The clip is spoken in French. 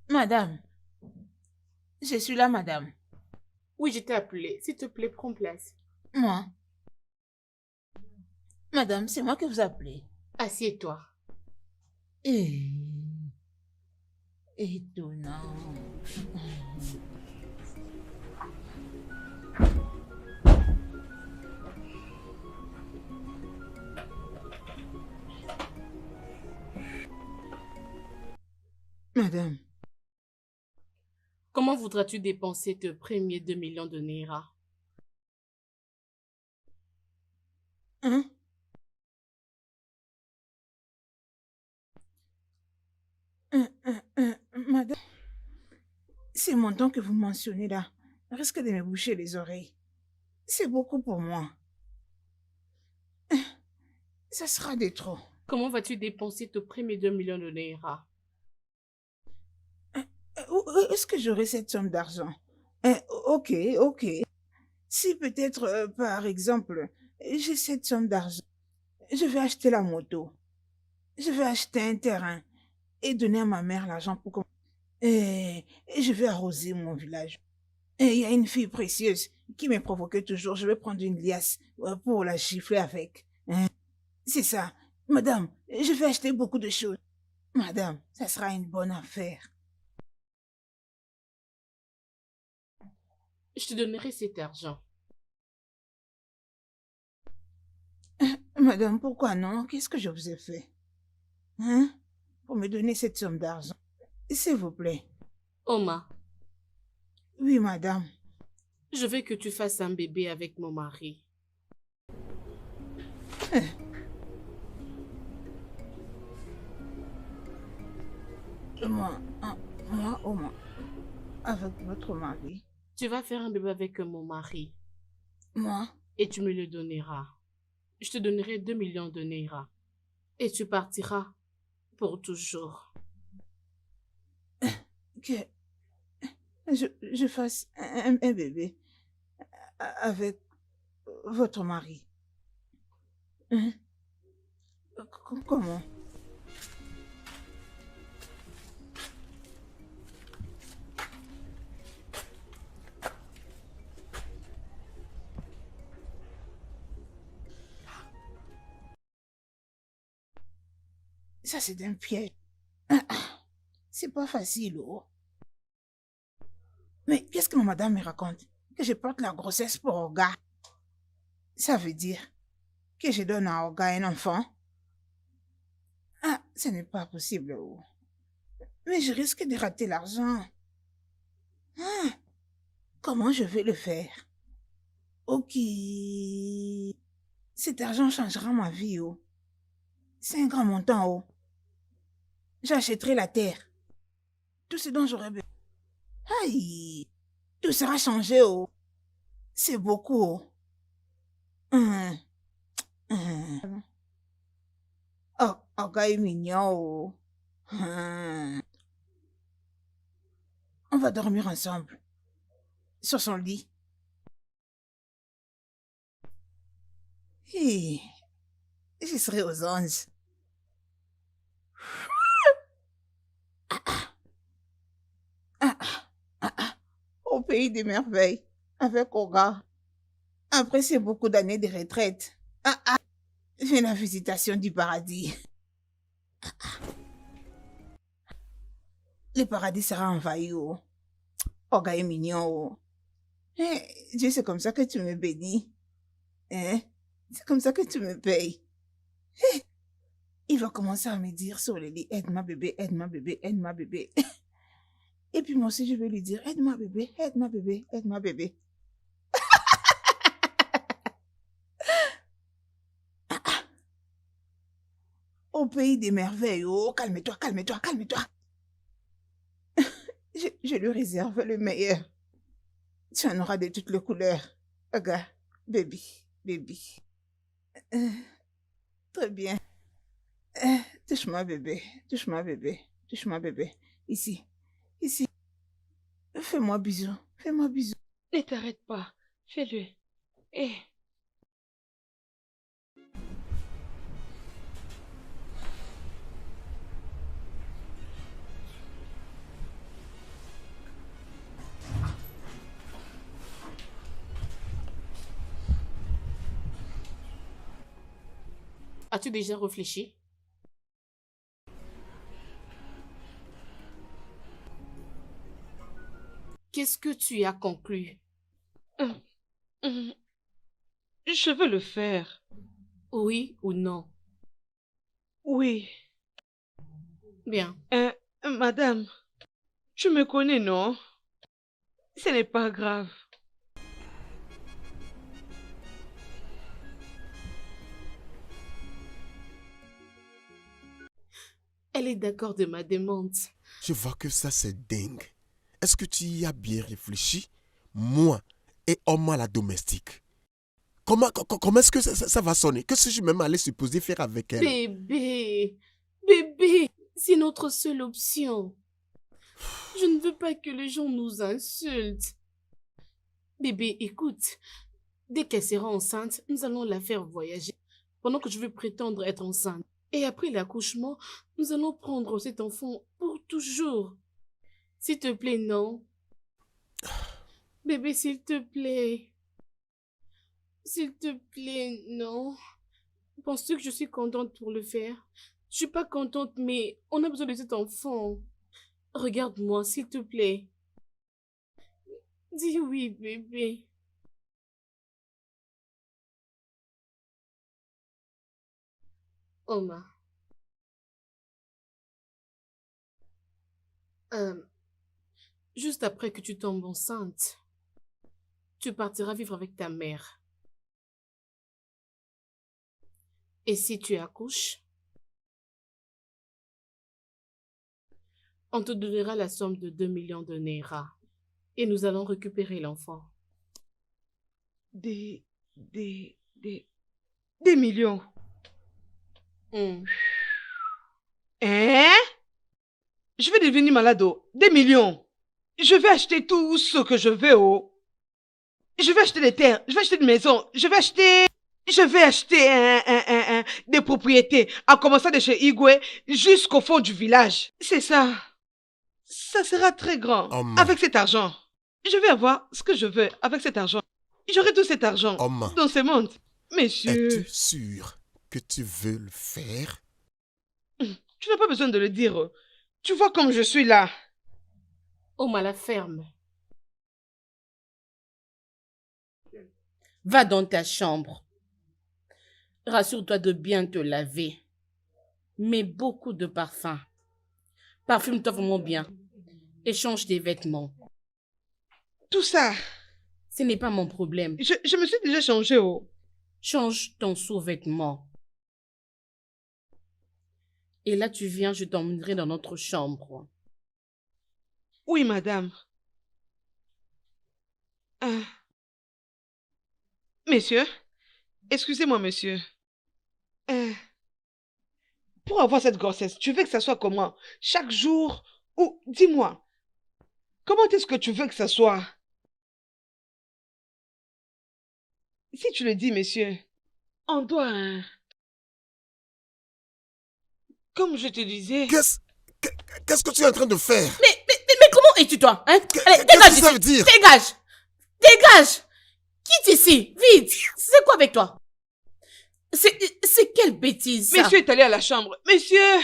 Madame, je suis là, madame. Oui, je t'ai appelé. S'il te plaît, prends place. Moi, madame, c'est moi que vous appelez. Assieds-toi. Eh, étonnant. Madame, Comment voudras-tu dépenser tes premiers 2 millions de Naira? hein? Madame, ces montants que vous mentionnez là risquent de me boucher les oreilles. C'est beaucoup pour moi. Ça sera de trop. Comment vas-tu dépenser tes premiers 2 millions de Naira? Où est-ce que j'aurai cette somme d'argent? Ok, ok. Si peut-être, par exemple, j'ai cette somme d'argent, je vais acheter la moto, je vais acheter un terrain et donner à ma mère l'argent pour et je vais arroser mon village. Et il y a une fille précieuse qui me provoquait toujours. Je vais prendre une liasse pour la gifler avec. Hein? C'est ça. Madame, je vais acheter beaucoup de choses. Madame, ça sera une bonne affaire. Je te donnerai cet argent. Madame, pourquoi non? Qu'est-ce que je vous ai fait? Hein? Pour me donner cette somme d'argent. S'il vous plaît. Oma, Oui, madame. je veux que tu fasses un bébé avec mon mari. Moi, moi, au moins, avec votre mari. Tu vas faire un bébé avec mon mari Moi, et tu me le donneras. Je te donnerai 2 millions de Naira et tu partiras pour toujours. que je fasse un bébé avec votre mari. Hein? Comment? Ça, c'est un piège. C'est pas facile, oh. Mais qu'est-ce que ma madame me raconte? Que je porte la grossesse pour Olga. Ça veut dire que je donne à Olga un enfant? Ah, ce n'est pas possible, oh. Mais je risque de rater l'argent. Ah, comment je vais le faire? Ok. Cet argent changera ma vie, oh. C'est un grand montant, oh. J'achèterai la terre. Tout ce dont j'aurai besoin. Aïe. Tout sera changé, oh. C'est beaucoup, oh. Hum, hum. Oh, Olga est mignon, oh. On va dormir ensemble. Sur son lit. Et je serai aux anges. Ah, ah, ah. Au pays des merveilles. Avec Olga. Après ces beaucoup d'années de retraite. Ah, ah. J'ai la visitation du paradis. Le paradis sera envahi, oh. Olga est mignon, oh. Dieu, c'est comme ça que tu me bénis. Hein? C'est comme ça que tu me payes. Il va commencer à me dire sur le lit, aide-moi bébé, aide-moi bébé, aide-moi bébé. Et puis moi aussi, je vais lui dire, aide-moi bébé, aide-moi bébé, aide-moi bébé. Au pays des merveilles, oh, calme-toi, calme-toi, calme-toi. Je lui réserve le meilleur. Tu en auras de toutes les couleurs. Regarde, baby, baby. Euh, très bien. Euh, touche-moi bébé, touche-moi bébé, touche-moi bébé. Ici, ici. Fais-moi bisou, fais-moi bisou. Ne t'arrête pas. Fais-le. Eh. As-tu déjà réfléchi? Qu'est-ce que tu as conclu? Hum, hum, Je veux le faire. Oui ou non? Oui. Bien. Madame, tu me connais, non? Ce n'est pas grave. Elle est d'accord de ma demande. Je vois que ça c'est dingue. Est-ce que tu y as bien réfléchi? Moi et Oma la domestique. Comment est-ce que ça va sonner? Que suis-je même allé supposer faire avec elle? Bébé, bébé, c'est notre seule option. Je ne veux pas que les gens nous insultent. Bébé, écoute, dès qu'elle sera enceinte, nous allons la faire voyager pendant que je vais prétendre être enceinte. Et après l'accouchement, nous allons prendre cet enfant pour toujours. S'il te plaît, non. Bébé, s'il te plaît. S'il te plaît, non. Penses-tu que je suis contente pour le faire? Je suis pas contente, mais on a besoin de cet enfant. Regarde-moi, s'il te plaît. Dis oui, bébé. Oma. Juste après que tu tombes enceinte, tu partiras vivre avec ta mère. Et si tu accouches, on te donnera la somme de 2 millions de Naira. Et nous allons récupérer l'enfant. Des millions. Hein? Je vais devenir malade, oh. Des millions. Je vais acheter tout ce que je veux, oh. Je vais acheter des terres, je vais acheter des maisons, je vais acheter des propriétés, en commençant de chez Igwe jusqu'au fond du village. C'est ça. Ça sera très grand. Oma. Avec cet argent. Je vais avoir ce que je veux avec cet argent. J'aurai tout cet argent Oma. dans ce monde. Monsieur, Es-tu sûr que tu veux le faire? tu n'as pas besoin de le dire. Tu vois comme je suis là. Oma, la ferme. Va dans ta chambre. Rassure-toi de bien te laver. Mets beaucoup de parfum. Parfume-toi vraiment bien. Et change tes vêtements. Tout ça, Ce n'est pas mon problème. je me suis déjà changé, oh. Change ton sous-vêtement. Et là, tu viens, je t'emmènerai dans notre chambre. Oui, madame. Monsieur, excusez-moi, monsieur. Pour avoir cette grossesse, tu veux que ça soit comment? Chaque jour? Ou dis-moi, comment est-ce que tu veux que ça soit? Si tu le dis, monsieur, on doit... Comme je te disais... Qu'est-ce que tu es en train de faire? Mais comment es-tu, toi, hein? Allez, Qu'est-ce dégage que ça ici. veut dire? Dégage! Dégage! Quitte ici, vite! C'est quoi avec toi? C'est quelle bêtise, ça? Monsieur est allé à la chambre. Monsieur!